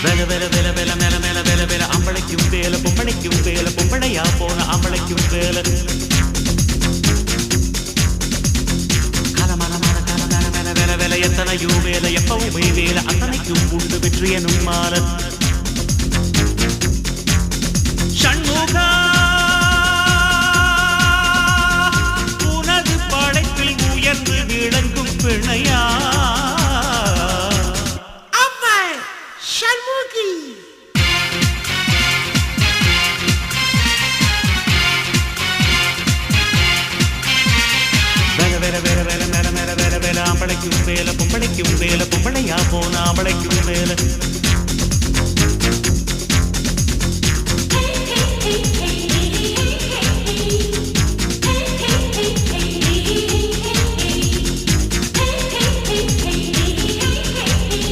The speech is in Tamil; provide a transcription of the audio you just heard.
வேல வேல வேல வேல மேல மேல வேல வேல அம்பளைக்கும் வேல பொம்பளைக்கும் வேல பொம்பளையா போன அம்பளைக்கும் வேல காலமான காலமான மேல வேல வேல எத்தனையோ வேல எப்பவுமே வேல அத்தனைக்கும் உண்டு வெற்றி எனும் மால ஷண்முகா உனது படைப்பில் உயர்ந்து விளங்கும் பிணையா அம்பளைக்கும் வேல பொம்பளைக்கும் வேல பொம்பளையா போன அம்பளைக்கும் வேல